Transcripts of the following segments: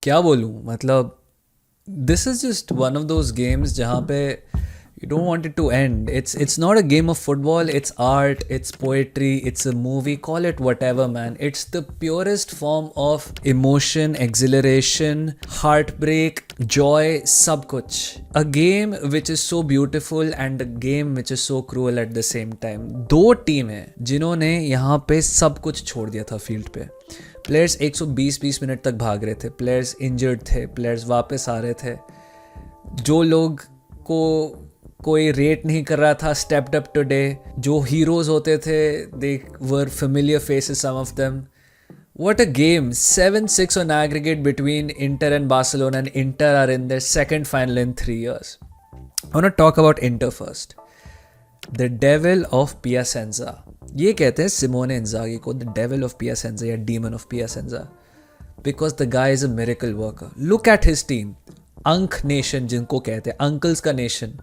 क्या बोलूँ मतलब this is just one of those games जहाँ पे you don't want it to end. It's not a game of football. It's art, it's poetry, it's a movie, call it whatever, man. It's the purest form of emotion, exhilaration, heartbreak, joy, सब कुछ. A game which is so beautiful and a game which is so cruel at the same time. दो team है जिन्होंने यहाँ पे सब कुछ छोड़ दिया था फील्ड पे. प्लेयर्स 120 मिनट तक भाग रहे थे, प्लेयर्स इंजर्ड थे, प्लेयर्स वापस आ रहे थे. जो लोग को कोई रेट नहीं कर रहा था स्टेप्ड अप टुडे. जो हीरोज होते थे they were familiar faces some of them. What a game. 7-6 on aggregate between Inter and Barcelona, and Inter are in their second final in 3 years. I want to talk about Inter first. The devil of Piacenza. ये कहते हैं Simone इंजागी को the devil of Piacenza या demon of Piacenza because the guy is a miracle worker. Look at his team. अंक nation जिनको कहते हैं, uncles का नेशन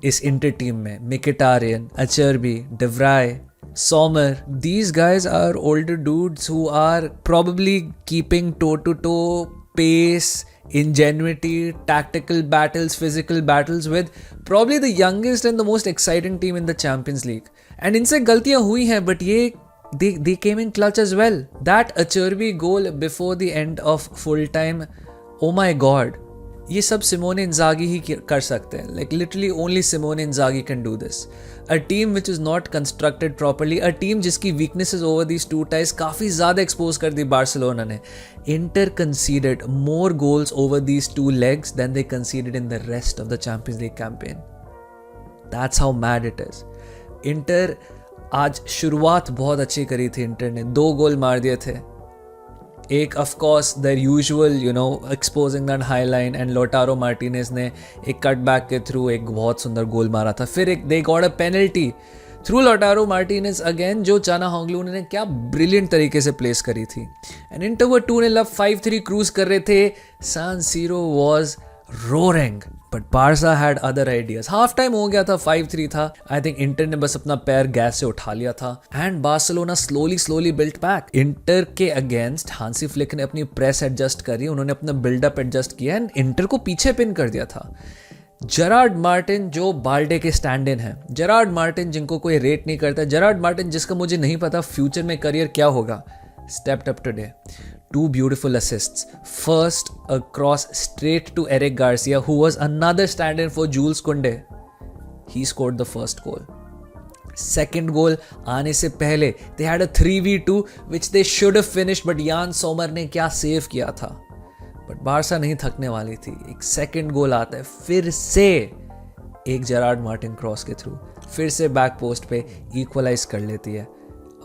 इस इंटर टीम में. मिकिटारियन, अचर्बी, डिव्राई, Sommer, these guys are older dudes who are probably keeping toe-to-toe pace, ingenuity, tactical battles, physical battles with probably the youngest and the most exciting team in the Champions League. And इनसे गलतियां हुई हैं, but ये they came in clutch as well. That Acerbi goal before the end of full time, oh my god. ये सब Simone इंजागी ही कर सकते हैं. Like literally only Simone Inzaghi can do this. A team which is not constructed properly, a team जिसकी weaknesses over these two ties काफ़ी ज़्यादा expose कर दी Barcelona ने. Inter conceded more goals over these two legs than they conceded in the rest of the Champions League campaign. That's how mad it is. Inter आज शुरुआत बहुत अच्छी करी थी. इंटर ने 2 गोल मार दिए थे. एक of course there usual exposing that high line, and लोटारो Martinez ने एक कट बैक के थ्रू एक बहुत सुंदर गोल मारा था. फिर एक they got a penalty through लोटारो Martinez again, जो चाना होंगलू ने क्या ब्रिलियंट तरीके से प्लेस करी थी. एंड इंटर वो 2-0 5-3 क्रूज कर रहे थे. San Siro was roaring, but Barca had other ideas. Half time हो गया था, 5-3 था. आई थिंक इंटर ने बस अपना पैर गैस से उठा लिया था and Barcelona slowly built back. Inter के अगेंस्ट हांसी फ्लिक ने अपनी प्रेस एडजस्ट करी, उन्होंने अपना बिल्डअप एडजस्ट किया एंड इंटर को पीछे पिन कर दिया था. जेरार्ड मार्टिन जो बाल्डे के स्टैंड इन है, जेरार्ड मार्टिन जिनको कोई रेट नहीं करता, जेरार्ड मार्टिन जिसका मुझे नहीं पता फ्यूचर में करियर क्या होगा, stepped up today. 2 beautiful assists. First, a cross straight to Eric Garcia, who was another stand-in for Jules Koundé. He scored the first goal. Second goal आने से पहले they had a 3v2 which they should have finished, but Jan Sommer ने क्या save किया था. But Barça नहीं थकने वाली थी. एक सेकंड गोल आता है, फिर से एक जेरार्ड मार्टिन क्रॉस के थ्रू, फिर से बैक पोस्ट पे इक्वलाइज कर लेती है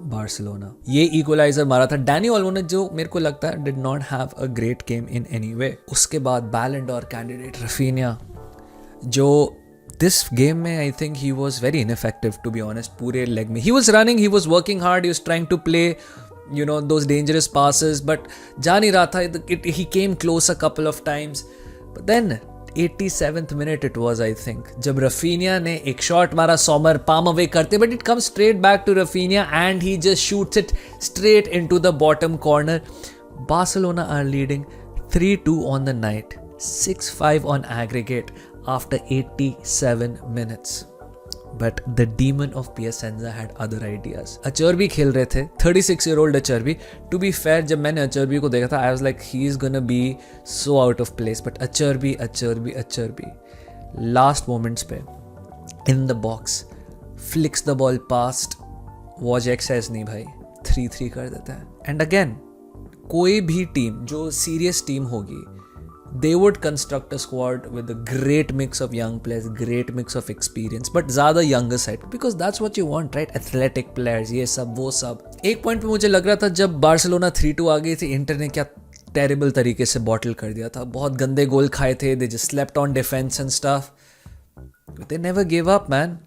बार्सिलोना. ये इक्वलाइजर मारा था डैनी ओल्मो ने, जो मेरे को लगता है did not have a great game in any way. उसके बाद बैलन डोर कैंडिडेट रफीनिया, जो दिस गेम में I think he was very ineffective to be honest. पूरे लेग में he was running, he was working hard, he was trying to play those dangerous passes, but जा नहीं रहा था. He came close a couple of times, but then 87th minute it was, I think, जब Raphinha ने एक shot मारा, Sommer palm away करते, but it comes straight back to Rafinha and he just shoots it straight into the bottom corner. Barcelona are leading 3-2 on the night, 6-5 on aggregate after 87 minutes. But the demon of Piacenza had other ideas. Acerbi खेल रहे थे, 36-year-old Acerbi. To be fair, जब मैंने Acerbi को देखा था, I was like, he is gonna be so out of place. But Acerbi, last moments पे, in the box, flicks the ball past. Wojciech says नहीं भाई, 3-3 कर देता है. And again, कोई भी टीम जो serious टीम होगी, they would construct a squad with a great mix of young players, great mix of experience, but ज़्यादा younger side, because that's what you want, right? Athletic players, ये सब वो सब. एक पॉइंट पे मुझे लग रहा था जब बार्सिलोना 3-2 आ गई थी, इंटर ने क्या टेरिबल तरीके से बॉटल कर दिया था. बहुत गंदे गोल खाए थे, they just slept on defense and stuff, but they never gave up, man.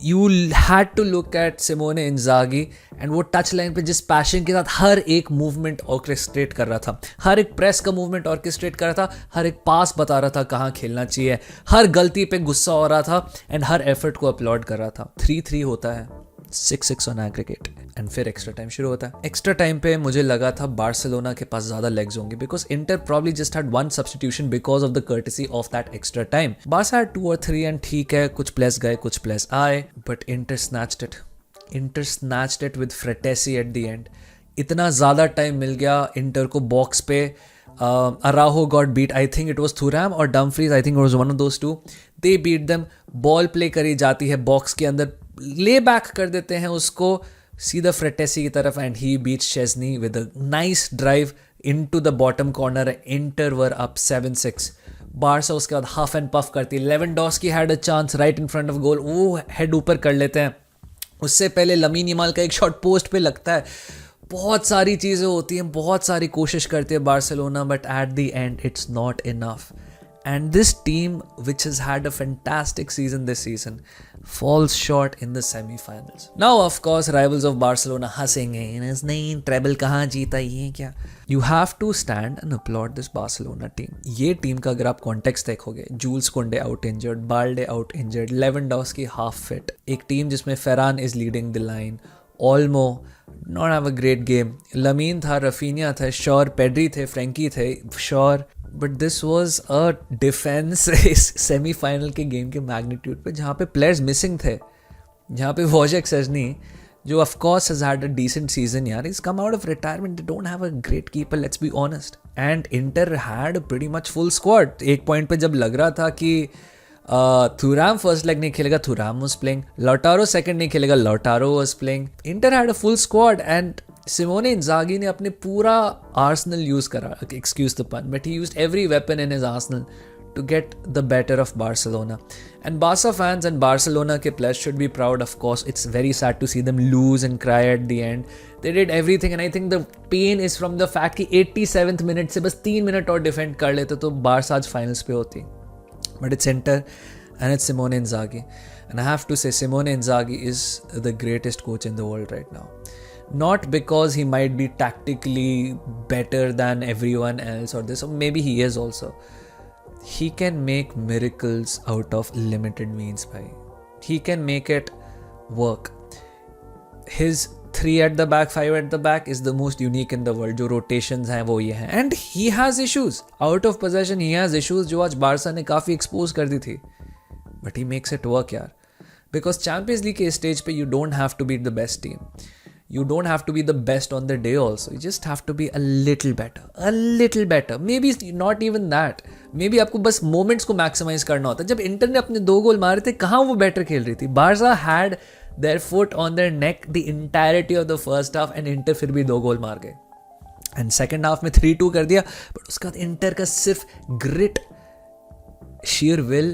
You had to look at Simone Inzaghi and वो टच लाइन पे जिस पैशन के साथ हर एक मूवमेंट ऑर्केस्ट्रेट कर रहा था, हर एक प्रेस का मूवमेंट ऑर्केस्ट्रेट कर रहा था, हर एक पास बता रहा था कहाँ खेलना चाहिए, हर गलती पे गुस्सा हो रहा था एंड हर एफर्ट को अपलॉड कर रहा था. 3-3 होता है, 6-6 ऑन एग्रीगेट एंड फिर एक्स्ट्रा टाइम शुरू होता है. एक्स्ट्रा टाइम पे मुझे लगा था बार्सिलोना के पास ज़्यादा लेग्स होंगे because Inter probably just had one substitution because of the courtesy of that extra time. Barca had 2 or 3 and ठीक है, कुछ प्लेस गए कुछ प्लेस आए, but Inter snatched it with Frattesi at the end. इतना ज़्यादा time मिल गया inter को बॉक्स पे. Araujo got beat. I think it was Thuram or Dumfries. I think it was one of those two. They beat them. Ball play करी जाती है box के अंदर, ले बैक कर देते हैं उसको सीधा फ्रेटेसी की तरफ and he beat Szczesny with a nice drive into the bottom corner. Inter were up 7-6. Barca उसके बाद हाफ एंड पफ करती है. Lewandowski had a chance right in front of goal, वो हेड ऊपर कर लेते हैं. उससे पहले लमीन यमाल का एक शॉट पोस्ट पे लगता है. बहुत सारी चीज़ें होती हैं, बहुत सारी कोशिश करती है Barcelona, but at the and it's not enough. And this team, which has had a fantastic season this season, falls short in the semi-finals. Now, of course, rivals of Barcelona हंसेंगे, नहीं treble कहाँ जीता, ये क्या. You have to stand and applaud this Barcelona team. ये team का अगर आप कॉन्टेक्स्ट देखोगे, जूल्स कुंडे out injured, Balde out injured, Lewandowski half fit, एक टीम जिसमें Ferran is leading the line, Olmo not have a great game, lamin था, Raphinha था, श्योर, पेड्री थे, फ्रेंकी थे, sure. But this was a defence इस semifinal के game के magnitude पे, जहाँ पे प्लेयर्स मिसिंग थे, जहाँ पे वॉजेक सेजनी, जो of course has had a decent season यार, is come out of retirement. They don't have a great keeper, let's be honest. And Inter had pretty much full squad. एक point पे जब लग रहा था कि थुराम first leg नहीं खेलेगा, Thuram was playing. Lautaro second नहीं खेलेगा, Lautaro was playing. Inter had a full squad and Simone Inzaghi ने अपने पूरा आर्सेनल यूज करा, excuse the pun, but he used every weapon in his arsenal to get the better of Barcelona. And Barca fans and Barcelona ke players should be proud, of course. It's very sad to see them lose and cry at the end. They did everything and I think the pain is from the fact कि 87th minute से बस 3 minute और defend कर लेते तो Barça आज finals पे होती. But it's Inter and it's Simone Inzaghi. And I have to say Simone Inzaghi is the greatest coach in the world right now. Not because he might be tactically better than everyone else or this, or maybe he is also. He can make miracles out of limited means, bhai. He can make it work. His 3 at the back, 5 at the back is the most unique in the world. जो rotations हैं वो ये हैं. And he has issues. Out of possession he has issues जो आज Barça ने काफ़ी expose कर दी थी. But he makes it work यार. Because Champions League के stage पे you don't have to be the best team. You don't have to be the best on the day also. You just have to be a little better. A little better. Maybe not even that. Maybe आपको बस moments को maximize करना होता है. जब inter ने अपने 2 गोल मारे थे, कहाँ वो better खेल रही थी? Barça had their foot on their neck the entirety of the first half and inter फिर भी 2 गोल मार गए. And second half में 3-2 कर दिया. But उसके बाद इंटर का सिर्फ grit, sheer will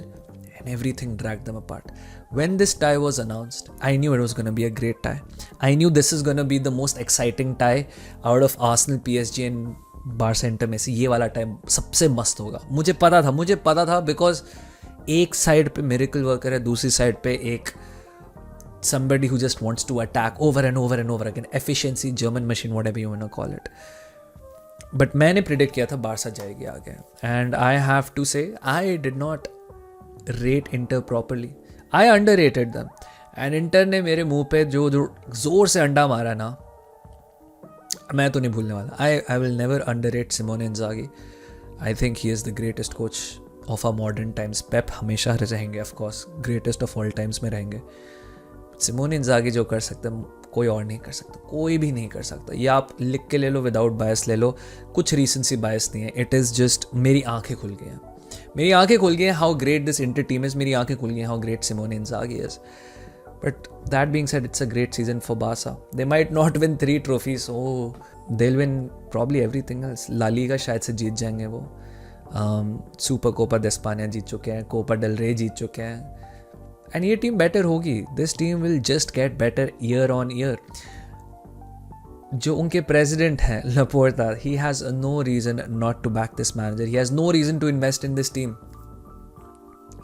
and everything dragged them apart. When this tie was announced, I knew it was going to be a great tie. I knew this is going to be the most exciting tie out of Arsenal, PSG and Barca Inter में से ये वाला tie सबसे मस्त होगा. मुझे पता था because एक साइड पे मिरेकल वर्कर है, दूसरी साइड पे एक somebody who just wants to attack over and over and over again. Efficiency, German machine, whatever you want to call it. But मैंने प्रिडिक्ट किया था बारसा जाएगी आगे. And I have to say, I did not rate Inter properly. I underrated them. And inter ने मेरे मुंह पे जो जोर से अंडा मारा ना, मैं तो नहीं भूलने वाला. I will never underrate Simone Inzaghi. I think he is the greatest coach of our modern times. Pep हमेशा रहेंगे, of course, greatest of all times में रहेंगे. Simone Inzaghi जो कर सकता है कोई और नहीं कर सकता, कोई भी नहीं कर सकता. ये आप लिख के ले लो, विदाउट बायस ले लो, कुछ रीसेंसी बायस नहीं है. इट इज़ जस्ट मेरी आंखें खुल गई हैं. मेरी आंखें खुल गई हैं how great this Inter team is. मेरी आंखें खुल गई हैं how great Simone Inzaghi is. But that being said, it's a great season for Barca. They might not win 3 trophies. They will win probably everything else. La Liga शायद से जीत जाएंगे वो. सुपर कोपा दे स्पानिया जीत चुके हैं, Copa del रे जीत चुके हैं. एंड ये टीम बेटर होगी. This team will just get better year on year. जो उनके प्रेसिडेंट हैं Laporta, he has no reason not to back this manager. He has no reason to invest in this team.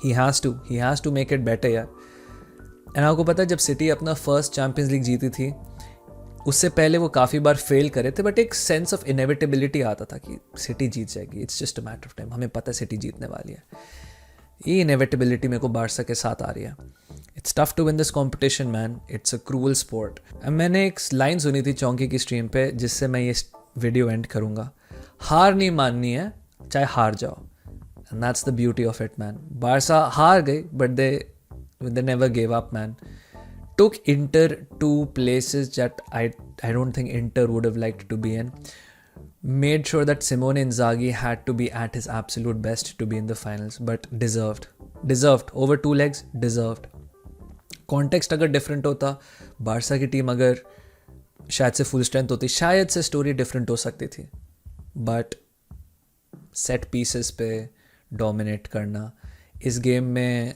He has to make it better यार. And आपको पता है जब city अपना first champions league जीती थी, उससे पहले वो काफ़ी बार फेल करे थे, बट एक सेंस ऑफ इनएविटेबिलिटी आता था कि सिटी जीत जाएगी, it's just a matter of time, हमें पता है सिटी जीतने वाली है. ये इनएविटेबिलिटी मेरे को बारसा के साथ आ रही है. It's tough to win this competition man, it's a cruel sport. मैंने एक लाइन सुनी थी चौंकी की स्ट्रीम पे जिससे मैं ये वीडियो एंड करूँगा. हार नहीं माननी है, चाहे हार जाओ. And that's the beauty of it man. Barça हार गई but they never gave up man. Took Inter to places that I don't think Inter would have liked to be in. Made sure that Simone Inzaghi had to be at his absolute best to be in the finals, but deserved over 2 legs, deserved. Context अगर different होता, Barça की team अगर शायद से full strength होती, शायद से story different हो सकती थी. बट सेट पीसेस पे डोमिनेट करना, इस गेम में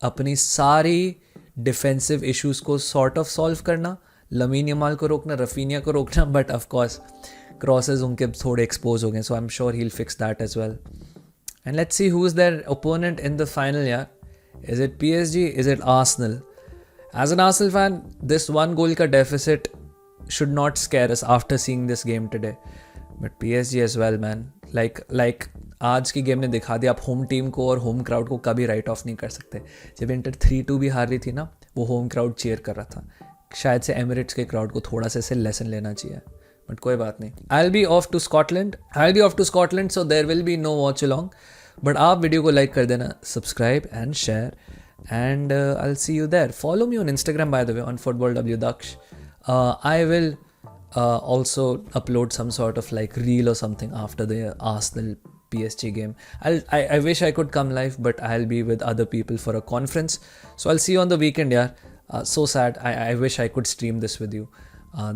अपनी सारी डिफेंसिव इश्यूज को सॉर्ट ऑफ सॉल्व करना, लमीन यमाल को रोकना, रफीनिया को रोकना. बट ऑफ कोर्स क्रॉसेस उनके थोड़े एक्सपोज हो गए, so I am sure he will fix that as well. And let's see who is their opponent in the final यार. Is it PSG, is it Arsenal? As an Arsenal fan, this 1 goal का deficit should not scare us after seeing this game today. But PSG as well man, like आज की game ने दिखा दिया आप home team को और home crowd को कभी राइट ऑफ नहीं कर सकते. जब इंटर 3-2 भी हार रही थी ना, वो होम क्राउड चीयर कर रहा था. शायद से एमिरेट्स के क्राउड को थोड़ा सा इसे लेसन लेना चाहिए. बट कोई बात नहीं. I'll be off to Scotland, so there will be no watch along. But आप वीडियो को लाइक कर देना, subscribe and share, and I'll see you there. Follow me on Instagram by the way, on footballwdaksh. I will also upload some sort of like reel or something after the Arsenal PSG game. I wish I could come live, but I'll be with other people for a conference. So I'll see you on the weekend, yaar. So sad. I wish I could stream this with you,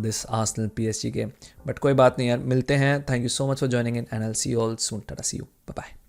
this Arsenal PSG game. But कोई बात नहीं यार, मिलते हैं. Thank you so much for joining in, and I'll see you all soon. Tata, see you. Bye bye.